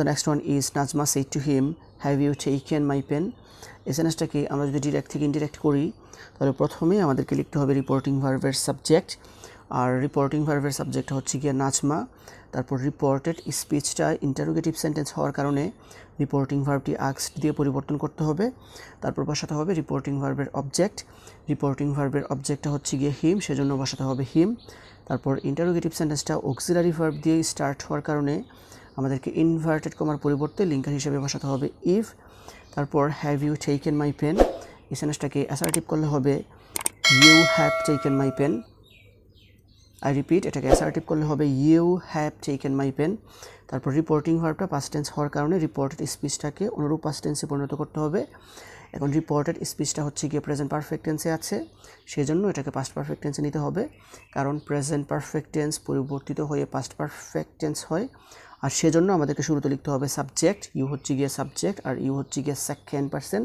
The next one is Najma said to him, have you taken my pen? এই সেন্টেন্সটাকে আমরা যদি direct থেকে ইনডিরেক্ট করি তাহলে প্রথমে আমাদেরকে লিখতে হবে রিপোর্টিং ভার্বের সাবজেক্ট, আর রিপোর্টিং ভার্বের সাবজেক্ট হচ্ছে গিয়ে নাজমা। তারপর রিপোর্টেড স্পিচটা ইন্টারোগেটিভ সেন্টেন্স হওয়ার কারণে রিপোর্টিং ভার্বটি আস্কড দিয়ে পরিবর্তন করতে হবে। তারপর বসাতে হবে রিপোর্টিং ভার্বের অবজেক্ট, রিপোর্টিং ভার্বের অবজেক্টটা হচ্ছে গিয়ে হিম, সেজন্য বসাতে হবে হিম। তারপর ইন্টারোগেটিভ সেন্টেন্সটা অক্সিলারি ভার্ব দিয়ে স্টার্ট হওয়ার কারণে আমাদেরকে ইনভার্টেড কমার পরিবর্তে লিঙ্কার হিসেবে বসাতে হবে ইফ। তারপর have you taken my pen, এই সেন্টেন্সটাকে অ্যাসার্টিভ করলে হবে you have taken my pen. I repeat, এটাকে অ্যাসার্টিভ করলে হবে you have taken my pen. তারপর রিপোর্টিং ভার্বটা পাস্ট টেন্স হওয়ার কারণে রিপোর্টেড স্পিচটাকে অনুরূপ পাস্ট টেন্সে পরিণত করতে হবে। এখন রিপোর্টেড স্পিচটা হচ্ছে গিয়ে প্রেজেন্ট পারফেক্ট টেন্সে আছে, সেজন্য এটাকে পাস্ট পারফেক্ট টেন্সে নিতে হবে, কারণ প্রেজেন্ট পারফেক্ট টেন্স পরিবর্তিত হয়ে পাস্ট পারফেক্ট টেন্স হয়। আর সেজন্য আমাদেরকে শুরুতে লিখতে হবে সাবজেক্ট, ইউ হচ্ছে গিয়ে সাবজেক্ট আর ইউ হচ্ছে গিয়ে সেকেন্ড পারসন,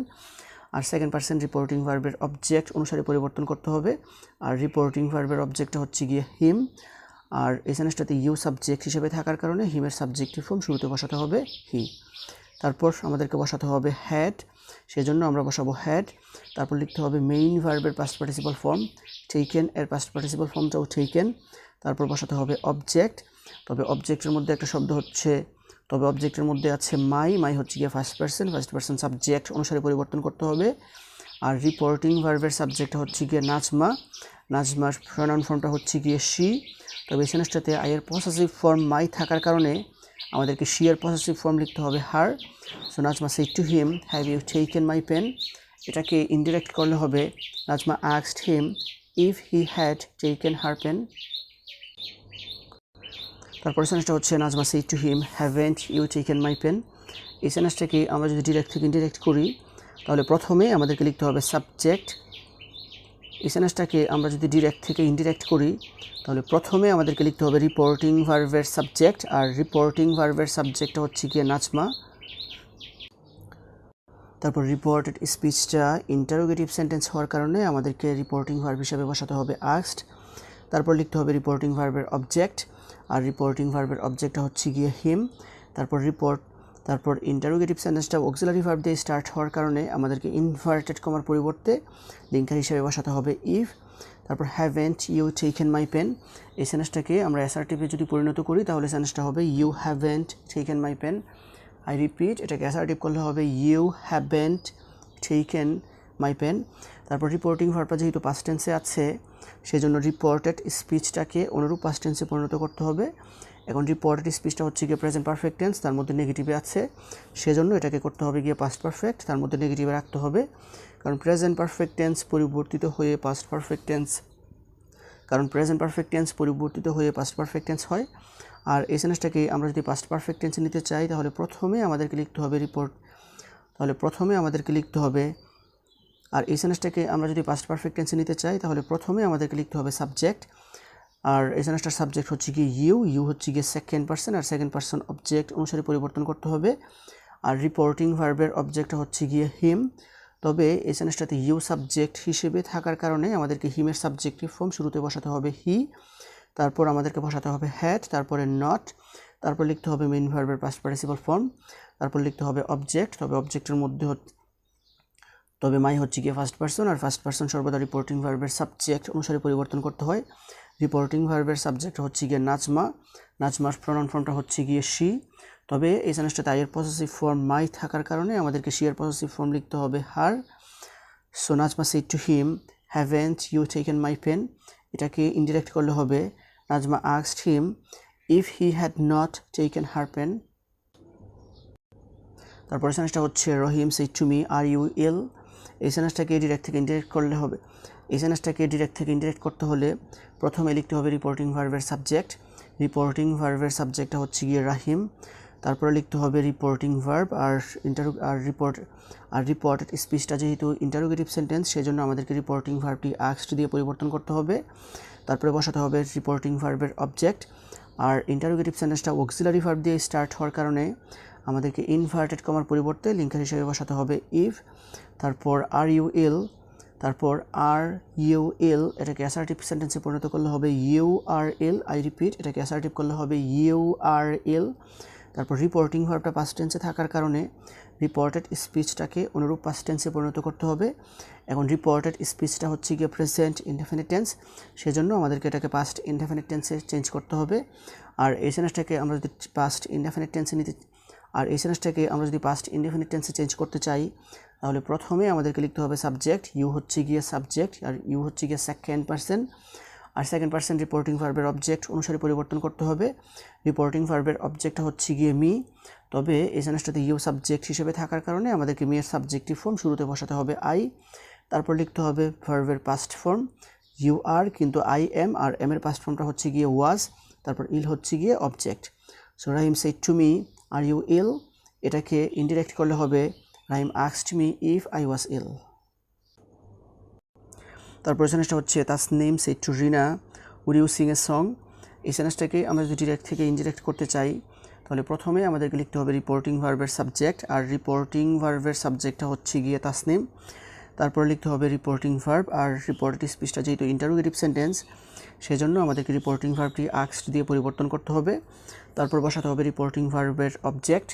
আর সেকেন্ড পারসন রিপোর্টিং ভার্বের অবজেক্ট অনুসারে পরিবর্তন করতে হবে। আর রিপোর্টিং ভার্বের অবজেক্টটা হচ্ছে গিয়ে হিম, আর এই সেন্টেন্সটাতে ইউ সাবজেক্ট হিসেবে থাকার কারণে হিমের সাবজেক্টিভ ফর্ম শুরুতে বসাতে হবে হি। তারপর আমাদেরকে বসাতে হবে হ্যাড, সেজন্য আমরা বসাবো হ্যাড। তারপর লিখতে হবে মেইন ভার্বের পাস্ট পার্টিসিপাল ফর্ম, টেকেন এর পাস্ট পার্টিসিপাল ফর্মটাও টেকেন। তারপর বসাতে হবে অবজেক্ট, তবে অবজেক্টের মধ্যে একটা শব্দ হচ্ছে, তবে অবজেক্টের মধ্যে আছে মাই, মাই হচ্ছে গিয়ে ফার্স্ট পারসন সাবজেক্ট অনুসারে পরিবর্তন করতে হবে। আর রিপোর্টিং ভার্বের সাবজেক্ট হচ্ছে গিয়ে নাজমা, নাজমার প্রনাউন ফর্মটা হচ্ছে গিয়ে শি, তবে এই সেন্টেন্সটাতে আইয়ের পসেসিভ ফর্ম মাই থাকার কারণে আমাদেরকে শি এর পসেসিভ ফর্ম লিখতে হবে her. So Nazma said to him, have you taken my pen, এটাকে ইনডিরেক্ট করলে হবে Nazma asked him if he had taken her pen. তারপর সেন্টেন্সটা হচ্ছে Nazma said to him, haven't you taken my pen. এই সেন্টেন্সটাকে আমরা যদি ডিরেক্ট থেকে ইনডিরেক্ট করি তাহলে প্রথমে আমাদেরকে লিখতে হবে সাবজেক্ট। এই সেন্টেন্সটাকে আমরা যদি ডিরেক্ট থেকে ইনডিরেক্ট করি তাহলে প্রথমে আমাদেরকে লিখতে হবে রিপোর্টিং ভার্বের সাবজেক্ট, আর রিপোর্টিং ভার্বের সাবজেক্টটা হচ্ছে গিয়ে নাজমা। তারপর রিপোর্টেড স্পিচটা ইন্টারোগেটিভ সেন্টেন্স হওয়ার কারণে আমাদেরকে রিপোর্টিং ভার্ব হিসেবে বসাতে হবে আস্কড। তারপর লিখতে হবে রিপোর্টিং ভার্বের অবজেক্ট, আর রিপোর্টিং ভার্বের অবজেক্টটা হচ্ছে গিয়ে হিম। তারপর ইন্টারোগেটিভ সেন্টেন্সটা অক্সিলারি ভার্ব দিয়ে স্টার্ট হওয়ার কারণে আমাদেরকে ইনভার্টেড কমার পরিবর্তে লিঙ্কার হিসেবে বসাতে হবে ইফ। তারপর haven't you taken my pen, এই সেন্টেন্সটাকে আমরা অ্যাসার্টিভে যদি পরিণত করি তাহলে সেন্টেন্সটা হবে you haven't taken my pen. I repeat, এটাকে অ্যাসার্টিভ করলে হবে you haven't taken my pen. তারপর রিপোর্টিং ভার্বটা যেহেতু পাস্ট টেন্সে আছে সেজন্য রিপোর্টেড স্পিচটাকে অনুরূপ পাস্ট টেন্সে পরিণত করতে হবে। এখন রিপোর্টেড স্পিচটা হচ্ছে গিয়ে প্রেজেন্ট পারফেক্ট টেন্স, তার মধ্যে নেগেটিভে আছে, সেজন্য এটাকে করতে হবে গিয়ে পাস্ট পারফেক্ট, তার মধ্যে নেগেটিভে রাখতে হবে, কারণ প্রেজেন্ট পারফেক্ট টেন্স পরিবর্তিত হয়ে পাস্ট পারফেক্ট টেন্স হয়। আর এই সেন্টেন্সটাকে আমরা যদি পাস্ট পারফেক্ট টেন্সে নিতে চাই তাহলে প্রথমে আমাদেরকে লিখতে হবে আর এই সেন্টেন্সটাকে আমরা যদি পাস্ট পারফেক্ট টেন্সে নিতে চাই তাহলে প্রথমে আমাদেরকে লিখতে হবে সাবজেক্ট, আর এই সেন্টেন্সটার সাবজেক্ট হচ্ছে গিয়ে ইউ হচ্ছে গিয়ে সেকেন্ড পারসন, আর সেকেন্ড পারসন অবজেক্ট অনুসারে পরিবর্তন করতে হবে। আর রিপোর্টিং ভার্বের অবজেক্টটা হচ্ছে গিয়ে হিম, তবে এই সেন্টেন্সটাতে ইউ সাবজেক্ট হিসেবে থাকার কারণে আমাদেরকে হিমের সাবজেক্টিভ ফর্ম শুরুতে বসাতে হবে হি। তারপর আমাদেরকে বসাতে হবে হ্যাড, তারপরে নট, তারপর লিখতে হবে মেইন ভার্বের পাস্ট পার্টিসিপাল ফর্ম, তারপর লিখতে হবে অবজেক্ট, তবে অবজেক্টের মধ্যে তবে মাই হচ্ছে গিয়ে ফার্স্ট পারসন, আর ফার্স্ট পারসন সর্বদা রিপোর্টিং ভার্বের সাবজেক্ট অনুসারে পরিবর্তন করতে হয়। রিপোর্টিং ভার্বের সাবজেক্ট হচ্ছে গিয়ে নাজমা, নাজমার প্রনাউন ফর্মটা হচ্ছে গিয়ে শি, তবে এই সেন্টেন্সটাতে আইয়ের পসেসিভ ফর্ম মাই থাকার কারণে আমাদেরকে শি এর পসেসিভ ফর্ম লিখতে হবে her. So Nazma said to him, haven't you taken my pen, এটাকে ইনডিরেক্ট করলে হবে Nazma asked him if he had not taken her pen. তারপরে সেন্টেন্সটা হচ্ছে Rahim said to me are you ill, এই সেন্টেন্সটাকে ডিরেক্ট থেকে ইনডিরেক্ট করলে হবে, এই সেন্টেন্সটাকে ডিরেক্ট থেকে ইনডিরেক্ট করতে হলে প্রথমে লিখতে হবে রিপোর্টিং ভার্বের সাবজেক্ট, রিপোর্টিং ভার্বের সাবজেক্টটা হচ্ছে গিয়ে রাহিম, তারপরে লিখতে হবে রিপোর্টিং ভার্ব, আর রিপোর্টেড স্পিচটা যেহেতু ইন্টারোগেটিভ সেন্টেন্স সেজন্য আমাদেরকে রিপোর্টিং ভার্বটি আস্কড দিয়ে পরিবর্তন করতে হবে। তারপরে বসাতে হবে রিপোর্টিং ভার্বের অবজেক্ট, আর ইন্টারোগেটিভ সেন্টেন্সটা অক্সিলারি ভার্ব দিয়ে স্টার্ট হওয়ার কারণে আমাদেরকে ইনভার্টেড কমার পরিবর্তে লিঙ্কার হিসেবে বসাতে হবে ইফ। তারপর আর ইউ ইল, এটাকে অ্যাসার্টিভ সেন্টেন্সে পরিণত করলে হবে you are ill. I repeat, এটাকে অ্যাসার্টিভ করলে হবে ইউ আর ইল। তারপর রিপোর্টিং ভার্বটা পাস্ট টেন্সে থাকার কারণে রিপোর্টেড স্পিচটাকে অনুরূপ পাস্ট টেন্সে পরিণত করতে হবে। এখন রিপোর্টেড স্পিচটা হচ্ছে গিয়ে প্রেজেন্ট ইনডেফিনিট টেন্স, সেজন্য আমাদেরকে এটাকে পাস্ট ইনডেফিনিট টেন্সে চেঞ্জ করতে হবে। আর এই সেন্টেন্সটাকে আমরা যদি পাস্ট ইনডেফিনিট টেন্সে চেঞ্জ করতে চাই, তাহলে প্রথমে আমাদেরকে লিখতে হবে সাবজেক্ট, ইউ হচ্ছে গিয়ে সাবজেক্ট আর ইউ হচ্ছে গিয়ে সেকেন্ড পারসন, আর সেকেন্ড পারসন রিপোর্টিং ভার্বের অবজেক্ট অনুসারে পরিবর্তন করতে হবে। রিপোর্টিং ভার্বের অবজেক্টটা হচ্ছে গিয়ে মি, তবে এই সেন্টেন্সটাতে ইউ সাবজেক্ট হিসেবে থাকার কারণে আমাদেরকে মি এর সাবজেক্টিভ ফর্ম শুরুতে বসাতে হবে আই। তারপর লিখতে হবে ভার্বের পাস্ট ফর্ম ইউ আর, কিন্তু আই এম, আর এম এর পাস্ট ফর্মটা হচ্ছে গিয়ে ওয়াজ, তারপর ইল হচ্ছে গিয়ে object. So Rahim said to me are you ill, এটাকে ইনডিরেক্ট করলে হবে Rahim asked me if I was ill. তারপর সেন্টেন্সটা হচ্ছে Tasnim said to Rina would you sing a song. এই সেন্টেন্সটাকে আমরা যদি ডিরেক্ট থেকে ইনডিরেক্ট করতে চাই, তাহলে প্রথমে আমাদেরকে লিখতে হবে রিপোর্টিং ভার্বের সাবজেক্ট, আর রিপোর্টিং ভার্বের সাবজেক্টটা হচ্ছে গিয়ে তাসনিম। তারপর লিখতে হবে রিপোর্টিং ভার্ব, আর রিপোর্টেড স্পিচটা যেহেতু ইন্টারোগেটিভ সেন্টেন্স, সেজন্য আমাদেরকে রিপোর্টিং ভার্বটি আস্কড দিয়ে পরিবর্তন করতে হবে। তারপর বসাতে হবে রিপোর্টিং ভার্বের অবজেক্ট,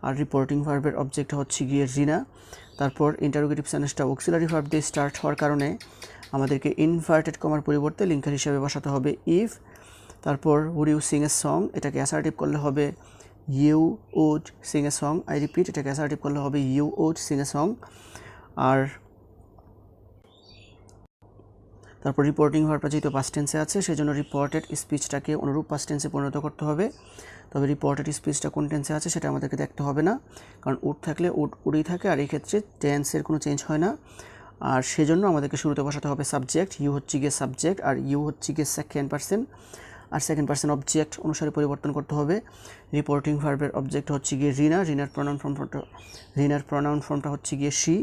আর রিপোর্টিং ভার্বের অবজেক্টটা হচ্ছে গিয়ে রিনা। তারপর ইন্টারোগেটিভ সেন্টেন্সটা অক্সিলারি ভার্ব দিয়ে স্টার্ট হওয়ার কারণে আমাদেরকে ইনভার্টেড কমার পরিবর্তে লিঙ্কার হিসেবে বসাতে হবে ইফ। তারপর would you sing a song, এটাকে অ্যাসার্টিভ করলে হবে you would sing a song. I repeat, এটাকে অ্যাসার্টিভ করলে হবে you would sing a song. আর তারপর রিপোর্টিং ভার্বটা যেহেতু পাস্ট টেন্সে আছে, সেজন্য রিপোর্টেড স্পিচটাকে অনুরূপ পাস্ট টেন্সে পরিণত করতে হবে। তবে রিপোর্টেড স্পিচটা কোন টেন্সে আছে সেটা আমাদেরকে দেখতে হবে না, কারণ উড থাকলে উডই থাকে, আর এই ক্ষেত্রে টেন্সের কোনো চেঞ্জ হয় না। আর সেজন্য আমাদেরকে শুরুতে বসাতে হবে সাবজেক্ট, ইউ হচ্ছে গিয়ে সাবজেক্ট আর ইউ হচ্ছে গিয়ে সেকেন্ড পারসন, আর সেকেন্ড পারসন অবজেক্ট অনুসারে পরিবর্তন করতে হবে। রিপোর্টিং ভার্বের অবজেক্ট হচ্ছে গিয়ে রিনা, রিনার প্রনাউন ফর্মটা হচ্ছে গিয়ে শি,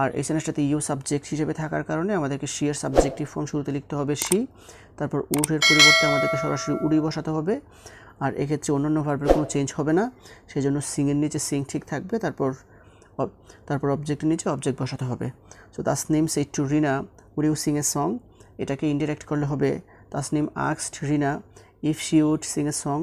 আর এই সেন্টেন্সটাতে ইউ সাবজেক্ট হিসেবে থাকার কারণে আমাদেরকে শি এর সাবজেক্টিভ ফর্ম শুরুতে লিখতে হবে শি। তারপর উডের পরিবর্তে আমাদেরকে সরাসরি উডি বসাতে হবে, আর এক্ষেত্রে অন্যান্য ভার্বের কোনো চেঞ্জ হবে না, সেই জন্য সিংয়ের নিচে সিং ঠিক থাকবে। তারপর অবজেক্টের নিচে অবজেক্ট বসাতে হবে। So Tasnim said to Rina would you sing a song, এটাকে ইনডিরেক্ট করলে হবে Tasnim asked Rina if she would sing a song